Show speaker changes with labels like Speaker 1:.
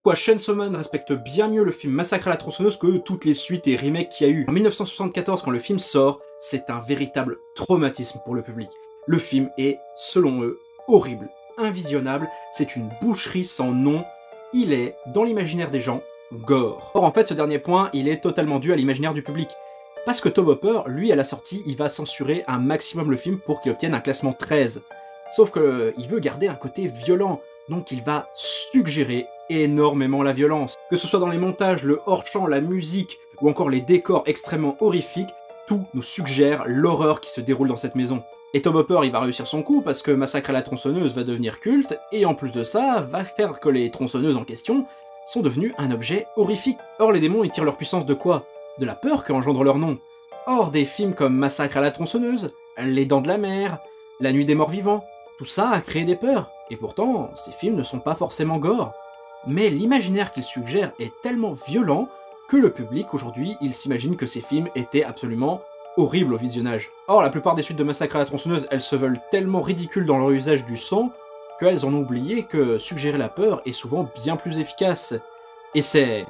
Speaker 1: Quoi, Chainsaw Man respecte bien mieux le film Massacre à la tronçonneuse que toutes les suites et remakes qu'il y a eu. En 1974, quand le film sort, c'est un véritable traumatisme pour le public. Le film est, selon eux, horrible, invisionnable, c'est une boucherie sans nom, il est, dans l'imaginaire des gens, gore. Or en fait, ce dernier point, il est totalement dû à l'imaginaire du public. Parce que Tobe Hooper, lui, à la sortie, il va censurer un maximum le film pour qu'il obtienne un classement 13. Sauf qu'il veut garder un côté violent, donc il va suggérer énormément la violence. Que ce soit dans les montages, le hors-champ, la musique, ou encore les décors extrêmement horrifiques, tout nous suggère l'horreur qui se déroule dans cette maison. Et Tobe Hooper, il va réussir son coup parce que Massacre à la tronçonneuse va devenir culte, et en plus de ça, va faire que les tronçonneuses en question sont devenues un objet horrifique. Or les démons, ils tirent leur puissance de quoi? De la peur qu'engendre leur nom. Or des films comme Massacre à la tronçonneuse, Les Dents de la Mer, La Nuit des Morts Vivants, tout ça a créé des peurs. Et pourtant, ces films ne sont pas forcément gore. Mais l'imaginaire qu'ils suggèrent est tellement violent que le public aujourd'hui, il s'imagine que ces films étaient absolument horribles au visionnage. Or, la plupart des suites de Massacre à la tronçonneuse, elles se veulent tellement ridicules dans leur usage du sang qu'elles en ont oublié que suggérer la peur est souvent bien plus efficace. Et c'est